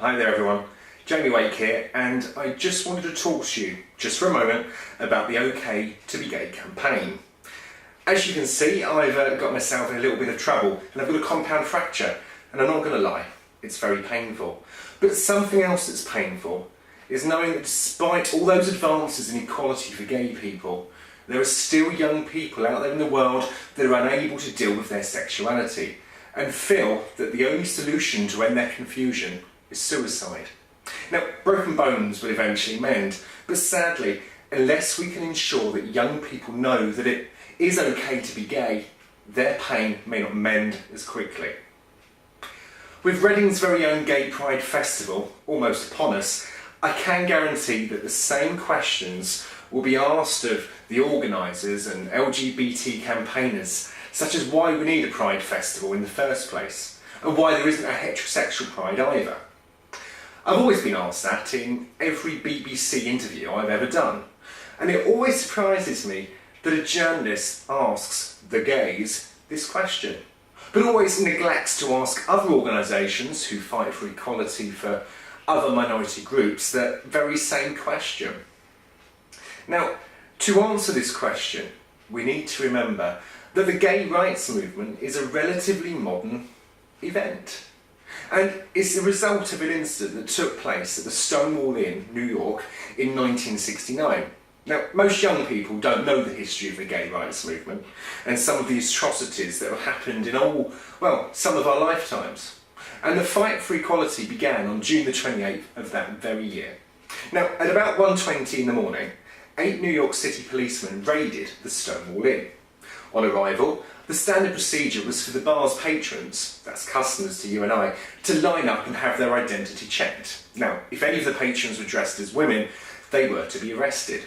Hi there everyone, Jamie Wake here, and I just wanted to talk to you, just for a moment, about the OK2bgay campaign. As you can see, I've got myself in a little bit of trouble, and I've got a compound fracture, and I'm not going to lie, it's very painful. But something else that's painful is knowing that despite all those advances in equality for gay people, there are still young people out there in the world that are unable to deal with their sexuality, and feel that the only solution to end their confusion is suicide. Now, broken bones will eventually mend, but sadly, unless we can ensure that young people know that it is okay to be gay, their pain may not mend as quickly. With Reading's very own Gay Pride Festival almost upon us, I can guarantee that the same questions will be asked of the organisers and LGBT campaigners, such as why we need a Pride Festival in the first place, and why there isn't a heterosexual Pride either. I've always been asked that in every BBC interview I've ever done, and it always surprises me that a journalist asks the gays this question, but always neglects to ask other organisations who fight for equality for other minority groups that very same question. Now, to answer this question, we need to remember that the gay rights movement is a relatively modern event. And it's the result of an incident that took place at the Stonewall Inn, New York, in 1969. Now, most young people don't know the history of the gay rights movement and some of the atrocities that have happened in some of our lifetimes. And the fight for equality began on June the 28th of that very year. Now, at about 1:20 in the morning, 8 New York City policemen raided the Stonewall Inn. On arrival, the standard procedure was for the bar's patrons, that's customers to you and I, to line up and have their identity checked. Now, if any of the patrons were dressed as women, they were to be arrested.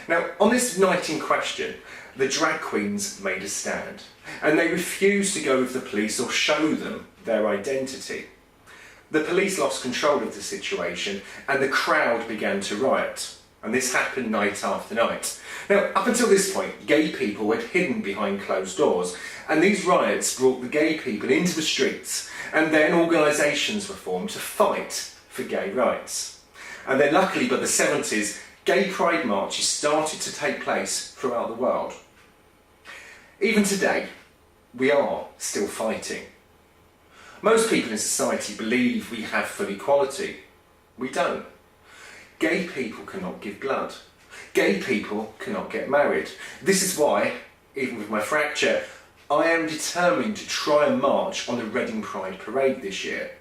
Now, on this night in question, the drag queens made a stand, and they refused to go with the police or show them their identity. The police lost control of the situation, and the crowd began to riot. And this happened night after night. Now, up until this point, gay people had hidden behind closed doors, and these riots brought the gay people into the streets, and then organisations were formed to fight for gay rights. And then luckily by the 70s, gay pride marches started to take place throughout the world. Even today, we are still fighting. Most people in society believe we have full equality. We don't. Gay people cannot give blood. Gay people cannot get married. This is why, even with my fracture, I am determined to try and march on the Reading Pride Parade this year.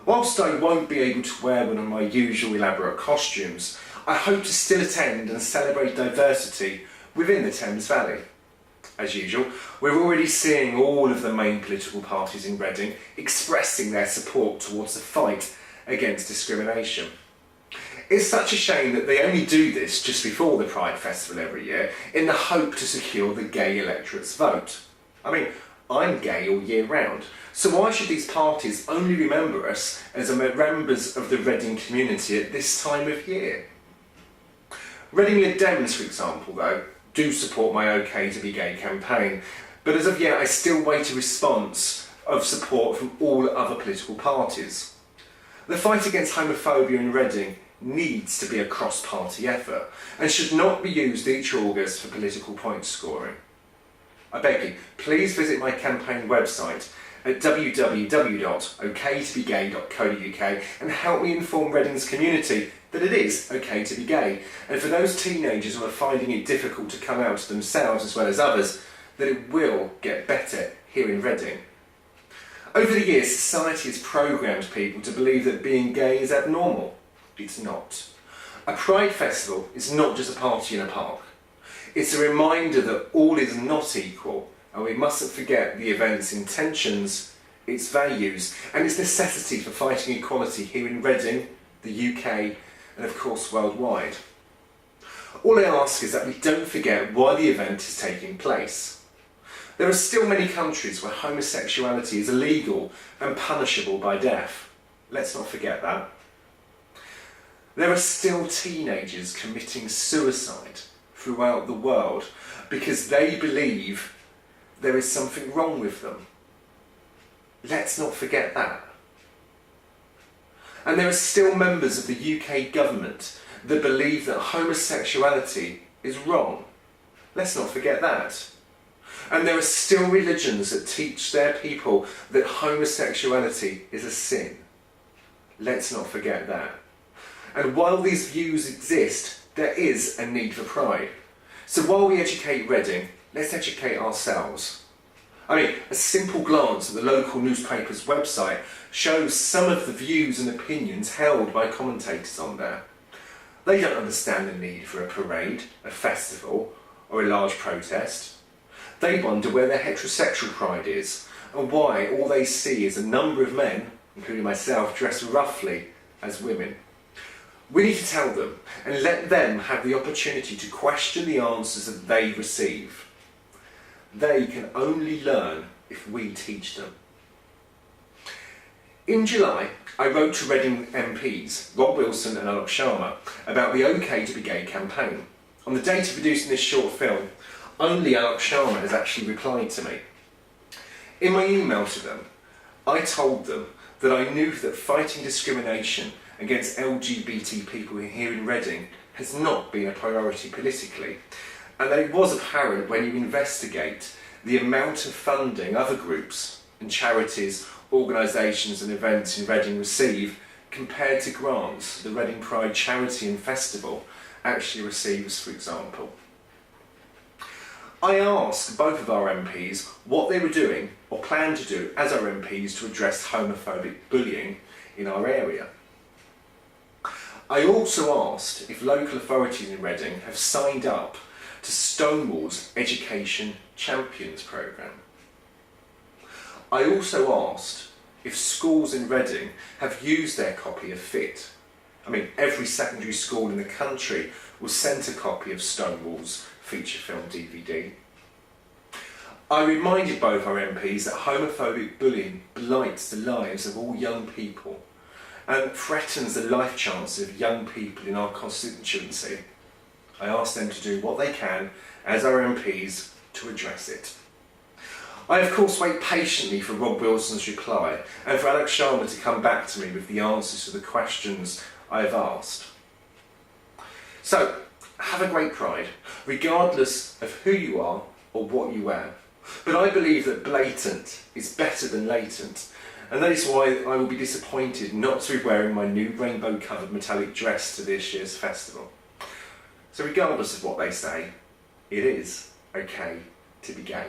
Whilst I won't be able to wear one of my usual elaborate costumes, I hope to still attend and celebrate diversity within the Thames Valley. As usual, we're already seeing all of the main political parties in Reading expressing their support towards the fight against discrimination. It's such a shame that they only do this just before the Pride Festival every year in the hope to secure the gay electorate's vote. I mean, I'm gay all year round, so why should these parties only remember us as members of the Reading community at this time of year? Reading Lib Dems, for example, though, do support my OK2bgay campaign, but as of yet I still wait a response of support from all other political parties. The fight against homophobia in Reading needs to be a cross-party effort and should not be used each August for political point scoring. I beg you, please visit my campaign website at www.ok2bgay.co.uk and help me inform Reading's community that it is okay to be gay, and for those teenagers who are finding it difficult to come out to themselves as well as others, that it will get better here in Reading. Over the years, society has programmed people to believe that being gay is abnormal. It's not. A Pride Festival is not just a party in a park. It's a reminder that all is not equal, and we mustn't forget the event's intentions, its values, and its necessity for fighting equality here in Reading, the UK, and of course worldwide. All I ask is that we don't forget why the event is taking place. There are still many countries where homosexuality is illegal and punishable by death. Let's not forget that. There are still teenagers committing suicide throughout the world because they believe there is something wrong with them. Let's not forget that. And there are still members of the UK government that believe that homosexuality is wrong. Let's not forget that. And there are still religions that teach their people that homosexuality is a sin. Let's not forget that. And while these views exist, there is a need for pride. So while we educate Reading, let's educate ourselves. I mean, a simple glance at the local newspaper's website shows some of the views and opinions held by commentators on there. They don't understand the need for a parade, a festival, or a large protest. They wonder where their heterosexual pride is, and why all they see is a number of men, including myself, dressed roughly as women. We need to tell them and let them have the opportunity to question the answers that they receive. They can only learn if we teach them. In July, I wrote to Reading MPs, Rob Wilson and Alok Sharma, about the ok2bgay campaign. On the date of producing this short film, only Alok Sharma has actually replied to me. In my email to them, I told them that I knew that fighting discrimination against LGBT people here in Reading has not been a priority politically, and that it was apparent when you investigate the amount of funding other groups and charities, organisations and events in Reading receive compared to grants the Reading Pride Charity and Festival actually receives, for example. I asked both of our MPs what they were doing or planned to do as our MPs to address homophobic bullying in our area. I also asked if local authorities in Reading have signed up to Stonewall's Education Champions programme. I also asked if schools in Reading have used their copy of FIT. I mean, every secondary school in the country was sent a copy of Stonewall's feature film DVD. I reminded both our MPs that homophobic bullying blights the lives of all young people and threatens the life chances of young people in our constituency. I asked them to do what they can as our MPs to address it. I of course wait patiently for Rob Wilson's reply and for Alok Sharma to come back to me with the answers to the questions I have asked. So, have a great pride, regardless of who you are or what you wear. But I believe that blatant is better than latent, and that is why I will be disappointed not to be wearing my new rainbow-covered metallic dress to this year's festival. So regardless of what they say, it is okay to be gay.